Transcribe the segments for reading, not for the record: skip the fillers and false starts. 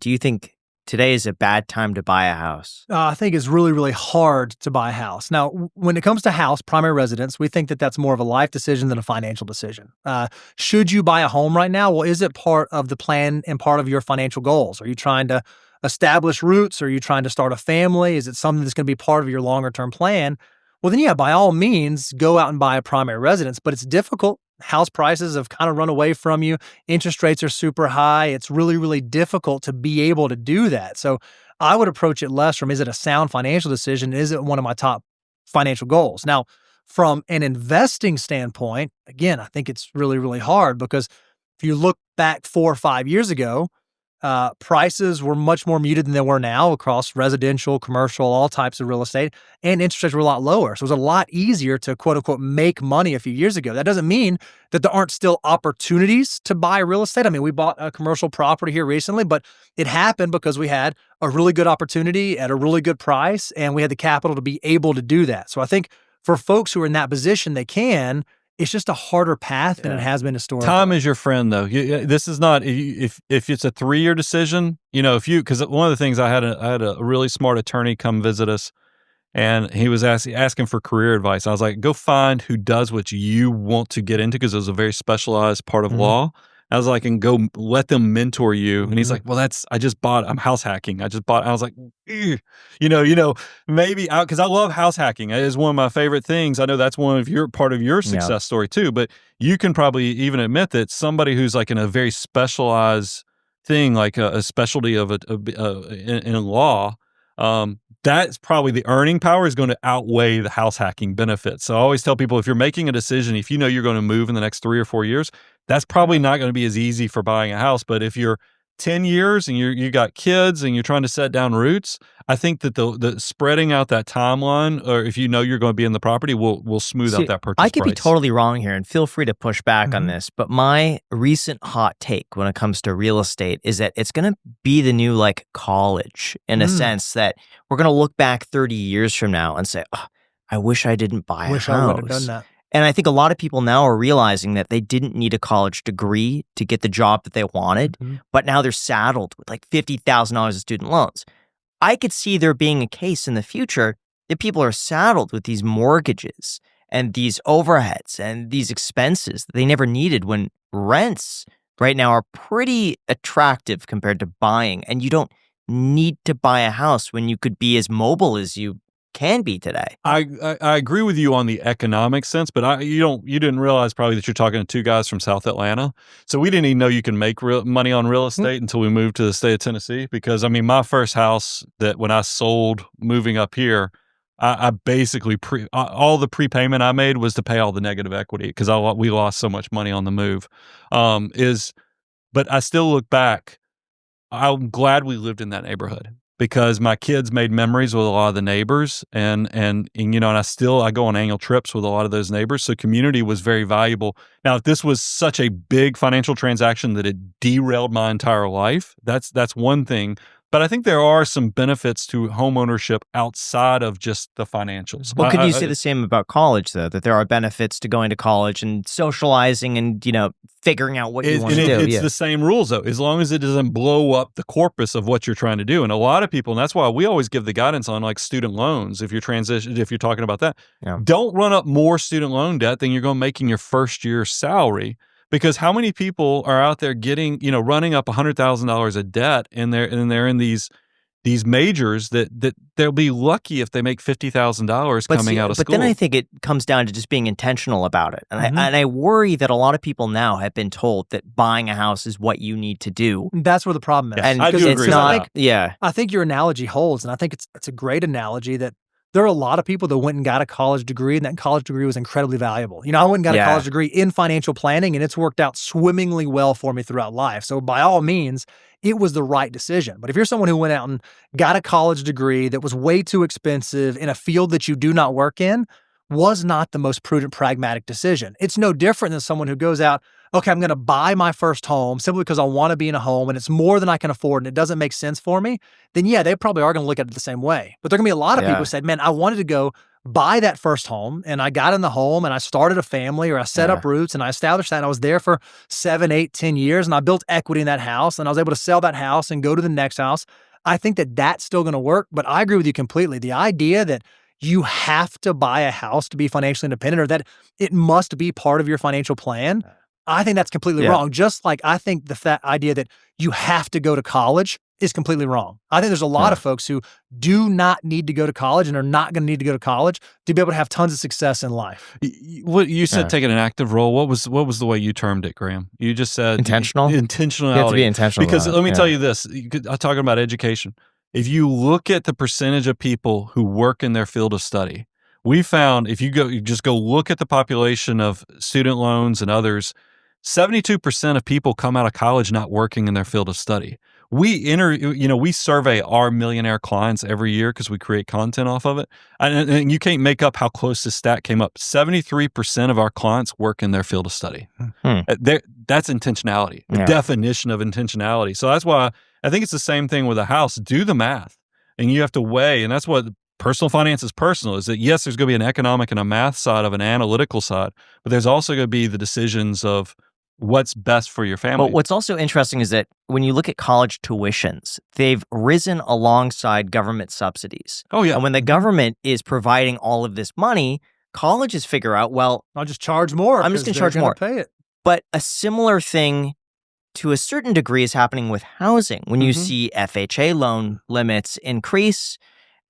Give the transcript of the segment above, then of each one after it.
Do you think today is a bad time to buy a house? I think it's really, really hard to buy a house. Now, when it comes to house, primary residence, we think that that's more of a life decision than a financial decision. Should you buy a home right now? Well, is it part of the plan and part of your financial goals? Are you trying to establish roots? Are you trying to start a family? Is it something that's going to be part of your longer term plan? Well, then, yeah, by all means, go out and buy a primary residence, but it's difficult. House prices have kind of run away from you. Interest rates are super high. It's really, really difficult to be able to do that. So I would approach it less from, is it a sound financial decision? Is it one of my top financial goals? Now, from an investing standpoint, again, I think it's really, really hard because if you look back 4 or 5 years ago, prices were much more muted than they were now across residential, commercial, all types of real estate, and interest rates were a lot lower. So it was a lot easier to quote unquote make money a few years ago. That doesn't mean that there aren't still opportunities to buy real estate. I mean, we bought a commercial property here recently, but it happened because we had a really good opportunity at a really good price, and we had the capital to be able to do that. So I think for folks who are in that position, they can. It's just a harder path than it has been historically. Time is your friend, though. This is not if it's a 3-year decision. Because one of the things I had a really smart attorney come visit us, and he was asking for career advice. I was like, go find who does what you want to get into, because it was a very specialized part of law. I was like, and go let them mentor you. And he's like, well, I'm house hacking. I was like, maybe because I love house hacking. It is one of my favorite things. I know that's part of your success story too, but you can probably even admit that somebody who's like in a very specialized thing, like a specialty of in law, that's probably the earning power is going to outweigh the house hacking benefits. So I always tell people, if you're making a decision, if you know you're going to move in the next 3 or 4 years, that's probably not going to be as easy for buying a house. But if you're 10 years and you got kids and you're trying to set down roots, I think that the spreading out that timeline, or if you know you're going to be in the property, will smooth out that purchase price. I could be totally wrong here, and feel free to push back on this, but my recent hot take when it comes to real estate is that it's going to be the new college, in a sense that we're going to look back 30 years from now and say, oh, I wish I didn't buy a house. I would have done that. And I think a lot of people now are realizing that they didn't need a college degree to get the job that they wanted, but now they're saddled with $50,000 of student loans. I could see there being a case in the future that people are saddled with these mortgages and these overheads and these expenses that they never needed, when rents right now are pretty attractive compared to buying. And you don't need to buy a house when you could be as mobile as you can be today. I agree with you on the economic sense, but you didn't realize probably that you're talking to two guys from South Atlanta. So we didn't even know you can make money on real estate until we moved to the state of Tennessee. Because I mean, my first house that when I sold moving up here, I basically all the prepayment I made was to pay all the negative equity, because we lost so much money on the move. But I still look back, I'm glad we lived in that neighborhood, because my kids made memories with a lot of the neighbors, and I go on annual trips with a lot of those neighbors. So community was very valuable. Now, if this was such a big financial transaction that it derailed my entire life, that's one thing. But I think there are some benefits to homeownership outside of just the financials. Well, could you say the same about college, though, that there are benefits to going to college and socializing and, figuring out what you want to do? It's the same rules, though, as long as it doesn't blow up the corpus of what you're trying to do. And a lot of people, and that's why we always give the guidance on student loans, if you're talking about that, don't run up more student loan debt than you're going to make in your first year salary. Because how many people are out there getting, running up $100,000 of debt, and they're in these majors that they'll be lucky if they make $50,000 coming out of school. But then I think it comes down to just being intentional about it. And I worry that a lot of people now have been told that buying a house is what you need to do. That's where the problem is. And I do agree with that. I think your analogy holds, and I think it's a great analogy that there are a lot of people that went and got a college degree, and that college degree was incredibly valuable. I went and got a college degree in financial planning, and it's worked out swimmingly well for me throughout life. So by all means, it was the right decision. But if you're someone who went out and got a college degree that was way too expensive in a field that you do not work in, was not the most prudent, pragmatic decision. It's no different than someone who goes out, okay, I'm going to buy my first home simply because I want to be in a home and it's more than I can afford and it doesn't make sense for me. Then yeah, they probably are going to look at it the same way. But there are going to be a lot of people who said, man, I wanted to go buy that first home and I got in the home and I started a family or I set up roots and I established that and I was there for 7, 8, 10 years and I built equity in that house and I was able to sell that house and go to the next house, I think that that's still going to work. But I agree with you completely. The idea that you have to buy a house to be financially independent or that it must be part of your financial plan, I think that's completely wrong. Just like I think the idea that you have to go to college is completely wrong. I think there's a lot of folks who do not need to go to college and are not going to need to go to college to be able to have tons of success in life. What you said, taking an active role. What was the way you termed it, Graham? You just said intentional. Intentionality. You have to be intentional. Because let me tell you this: I'm talking about education. If you look at the percentage of people who work in their field of study, we found if you just go look at the population of student loans and others, 72% of people come out of college not working in their field of study. We survey our millionaire clients every year because we create content off of it. And you can't make up how close this stat came up. 73% of our clients work in their field of study. That's intentionality, the definition of intentionality. So that's why I think it's the same thing with a house. Do the math. And you have to weigh, and that's what personal finance is personal, is that yes, there's going to be an economic and a math side of an analytical side, but there's also going to be the decisions of what's best for your family. But what's also interesting is that when you look at college tuitions, they've risen alongside government subsidies. Oh, yeah. And when the government is providing all of this money, colleges figure out, well, I'll just charge more. I'm just going to charge more. Pay it. But a similar thing to a certain degree is happening with housing. When you see FHA loan limits increase,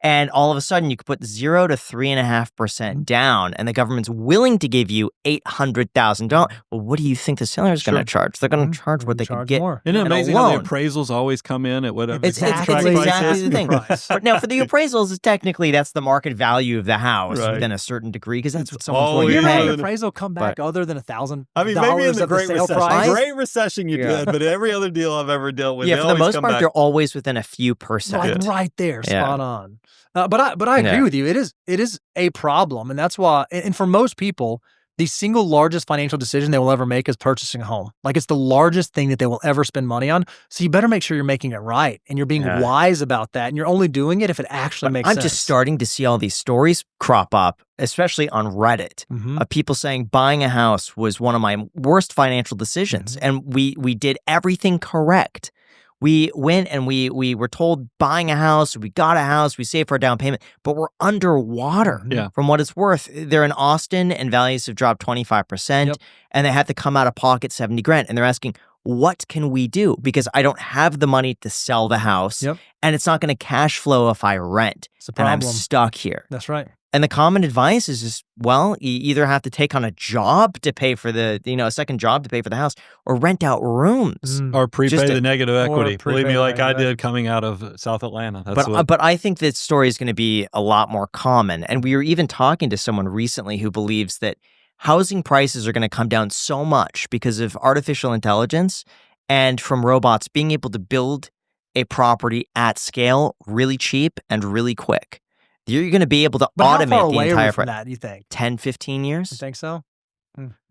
and all of a sudden you could put 0 to 3.5% down, and the government's willing to give you $800,000. Well, what do you think the seller is going to charge? They're going to charge what they can get. More. Isn't it amazing how the appraisals always come in at whatever exactly the thing. But now for the appraisals, technically that's the market value of the house within a certain degree because that's what someone's going to pay. Did the appraisal come back other than $1,000? I mean, maybe in the Great Recession. Great Recession you did, but every other deal I've ever dealt with, for the most part, they're always within a few percent. Right there, spot on. But I agree with you. It is a problem, and that's why. And for most people, the single largest financial decision they will ever make is purchasing a home. Like it's the largest thing that they will ever spend money on. So you better make sure you're making it right, and you're being wise about that, and you're only doing it if it actually makes sense. I'm just starting to see all these stories crop up, especially on Reddit, of people saying buying a house was one of my worst financial decisions, and we did everything correct. We went and we were told buying a house, we got a house, we saved for a down payment, but we're underwater from what it's worth. They're in Austin and values have dropped 25% and they had to come out of pocket $70,000. And they're asking, what can we do? Because I don't have the money to sell the house and it's not going to cash flow if I rent. And I'm stuck here. That's right. And the common advice is just, well, you either have to take on a job to pay for a second job to pay for the house or rent out rooms. Or prepay the negative equity. Believe me, like I did coming out of South Atlanta. But I think that story is going to be a lot more common. And we were even talking to someone recently who believes that housing prices are going to come down so much because of artificial intelligence and from robots being able to build a property at scale really cheap and really quick. You're going to be able to automate the entire from that, you think? 10, 15 years? You think so?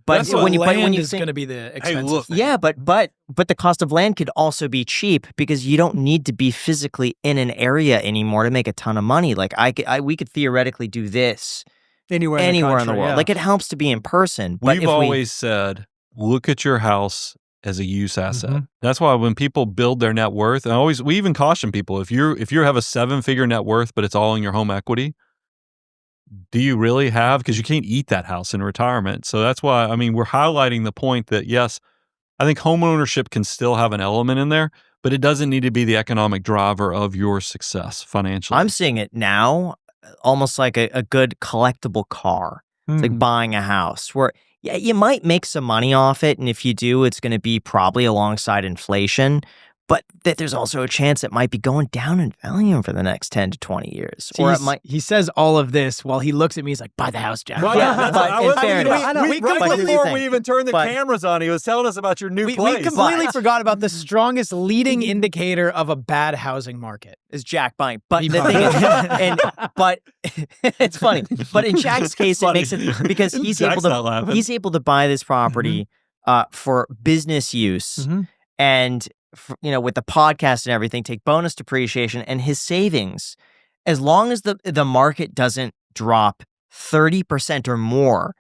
But when you is going to be the expensive thing. Yeah, but the cost of land could also be cheap because you don't need to be physically in an area anymore to make a ton of money. Like we could theoretically do this anywhere in the world. Like it helps to be in person. But We've always said, look at your house as a use asset. That's why when people build their net worth, and we even caution people, if you have a 7-figure net worth, but it's all in your home equity, do you really have, because you can't eat that house in retirement. So that's why, we're highlighting the point that yes, I think home ownership can still have an element in there, but it doesn't need to be the economic driver of your success financially. I'm seeing it now almost like a good collectible car. It's like buying a house where you might make some money off it, and if you do, it's going to be probably alongside inflation, but that there's also a chance it might be going down in value for the next 10 to 20 years. Or it might. He says all of this while he looks at me, he's like, buy the house, Jack. Well, before we even turned the cameras on, he was telling us about your new place. We completely forgot about the strongest leading indicator of a bad housing market. Is Jack buying. But the thing is, but it's funny. But in Jack's case, it makes it because he's able to buy this property for business use and with the podcast and everything, take bonus depreciation and his savings, as long as the market doesn't drop 30% or more,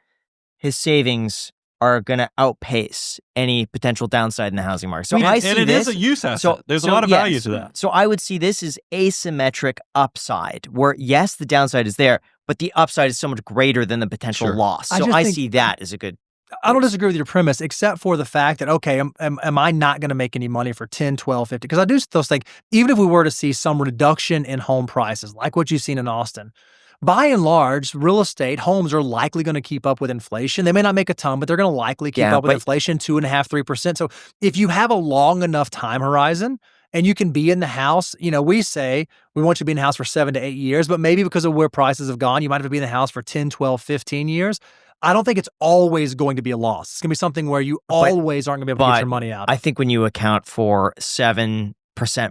his savings are going to outpace any potential downside in the housing market. So I see and it this. is a use asset. There's a lot of value to that. So I would see this as asymmetric upside, where yes, the downside is there, but the upside is so much greater than the potential loss. So I see that as a good. I don't disagree with your premise, except for the fact that, okay, am I not going to make any money for 10, 12, 50? Because I do still think, even if we were to see some reduction in home prices, like what you've seen in Austin, by and large, real estate, homes are likely going to keep up with inflation. They may not make a ton, but they're going to likely keep up with inflation, 2.5%, 3%. So if you have a long enough time horizon and you can be in the house, we say we want you to be in the house for 7 to 8 years, but maybe because of where prices have gone, you might have to be in the house for 10, 12, 15 years. I don't think it's always going to be a loss. It's going to be something where you always aren't going to be able to get your money out. I think when you account for 7%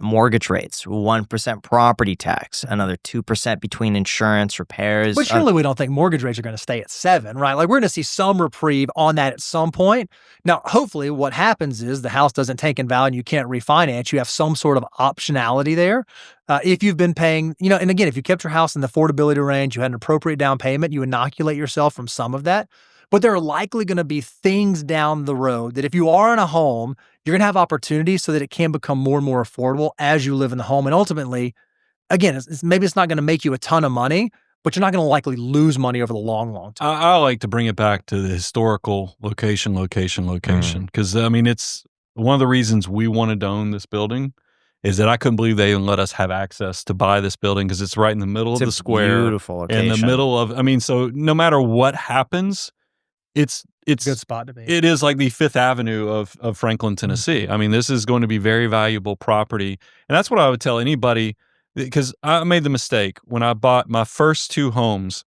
mortgage rates, 1% property tax, another 2% between insurance, repairs. But surely we don't think mortgage rates are going to stay at 7, right? Like, we're going to see some reprieve on that at some point. Now, hopefully what happens is the house doesn't tank in value and you can't refinance. You have some sort of optionality there. If you've been paying, and again, if you kept your house in the affordability range, you had an appropriate down payment, you inoculate yourself from some of that. But there are likely going to be things down the road that if you are in a home, you're going to have opportunities so that it can become more and more affordable as you live in the home. And ultimately, again, maybe it's not going to make you a ton of money, but you're not going to likely lose money over the long, long term. I like to bring it back to the historical location. Because, it's one of the reasons we wanted to own this building is that I couldn't believe they even let us have access to buy this building because it's right in the middle of the square. Beautiful location. In the middle of, so no matter what happens, it's a good spot to be. It is like the Fifth Avenue of Franklin, Tennessee. This is going to be very valuable property. And that's what I would tell anybody, because I made the mistake when I bought my first 2 homes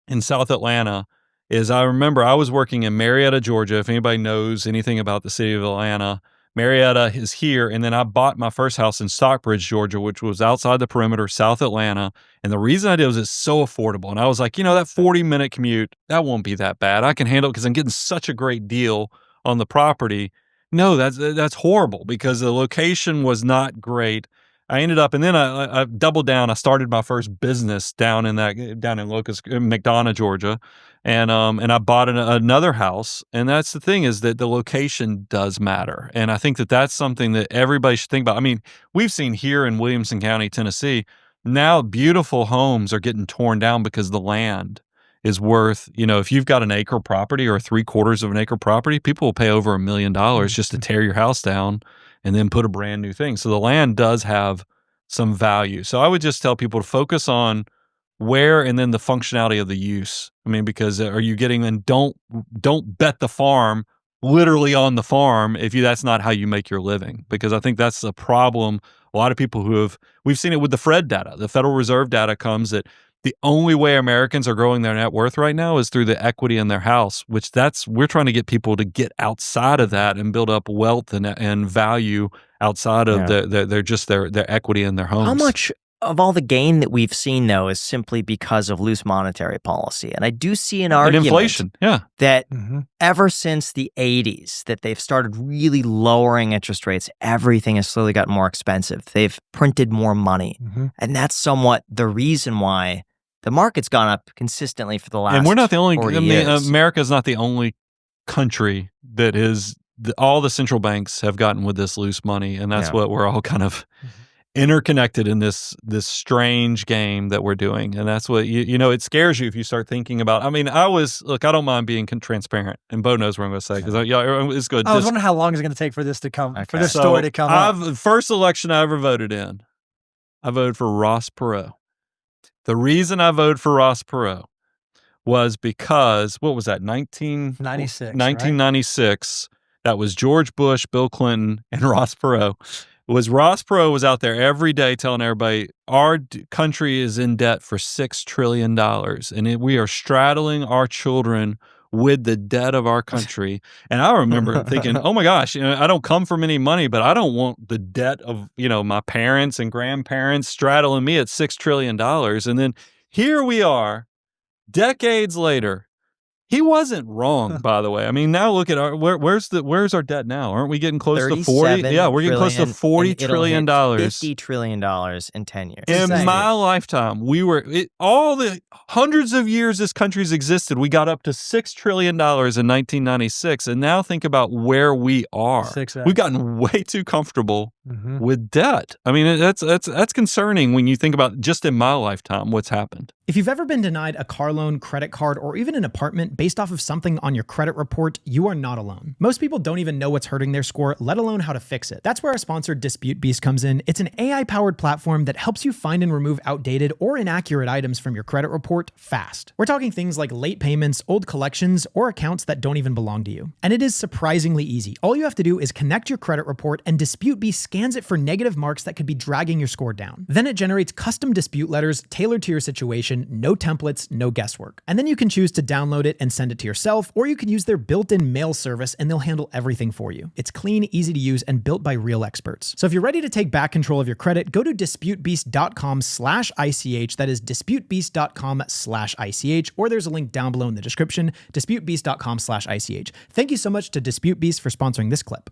in South Atlanta. Is I remember I was working in Marietta, Georgia. If anybody knows anything about the city of Atlanta, Marietta is here. And then I bought my first house in Stockbridge, Georgia, which was outside the perimeter, South Atlanta. And the reason I did was it's so affordable. And I was like, that 40-minute commute, that won't be that bad. I can handle it because I'm getting such a great deal on the property. No, that's horrible because the location was not great. I ended up, and then I doubled down. I started my first business down in McDonough, Georgia, and I bought another house. And that's the thing, is that the location does matter, and I think that that's something that everybody should think about. We've seen here in Williamson County, Tennessee, now beautiful homes are getting torn down because the land is worth, if you've got an acre property or 3/4 of an acre property, people will pay over $1 million just to tear your house down and then put a brand new thing. So the land does have some value. So I would just tell people to focus on where and then the functionality of the use. Because are you getting, and don't bet the farm literally on the farm if that's not how you make your living, because I think that's a problem. A lot of people we've seen it with the Fed data. The Federal Reserve data comes that the only way Americans are growing their net worth right now is through the equity in their house, we're trying to get people to get outside of that and build up wealth and value outside of their equity in their homes. How much of all the gain that we've seen, though, is simply because of loose monetary policy? And I do see an argument inflation, that ever since the 80s that they've started really lowering interest rates, everything has slowly gotten more expensive. They've printed more money. And that's somewhat the reason why the market's gone up consistently for the last 40 years. And we're not the only, America's not the only country that is, all the central banks have gotten with this loose money. And that's what we're all kind of interconnected in this strange game that we're doing. And that's what, it scares you if you start thinking about, I don't mind being transparent, and Bo knows what I'm going to say, because it's good. I was wondering how long is it going to take for this to come, for this story to come up. First election I ever voted in, I voted for Ross Perot. The reason I voted for Ross Perot was because, what was that, 1996? Right? That was George Bush, Bill Clinton, and Ross Perot. Ross Perot was out there every day telling everybody, our country is in debt for $6 trillion, and we are straddling our children with the debt of our country. And I remember thinking, oh my gosh, I don't come from any money, but I don't want the debt of, my parents and grandparents straddling me at $6 trillion. And then here we are, decades later, He wasn't wrong, by the way. I mean, now look at where's our debt now? Aren't we getting close to 40? Yeah, we're getting close to $40 trillion. $50 trillion in 10 years. In my lifetime, all the hundreds of years this country's existed, we got up to $6 trillion in 1996. And now think about where we are. 6X. We've gotten way too comfortable with debt. I mean, that's concerning when you think about just in my lifetime what's happened. If you've ever been denied a car loan, credit card, or even an apartment based off of something on your credit report, you are not alone. Most people don't even know what's hurting their score, let alone how to fix it. That's where our sponsor Dispute Beast comes in. It's an AI-powered platform that helps you find and remove outdated or inaccurate items from your credit report fast. We're talking things like late payments, old collections, or accounts that don't even belong to you. And it is surprisingly easy. All you have to do is connect your credit report, and Dispute Beast scans it for negative marks that could be dragging your score down. Then it generates custom dispute letters tailored to your situation. No templates, no guesswork. And then you can choose to download it and send it to yourself, or you can use their built-in mail service and they'll handle everything for you. It's clean, easy to use, and built by real experts. So if you're ready to take back control of your credit, go to disputebeast.com/ICH. That is disputebeast.com/ICH, or there's a link down below in the description, disputebeast.com/ICH. Thank you so much to Dispute Beast for sponsoring this clip.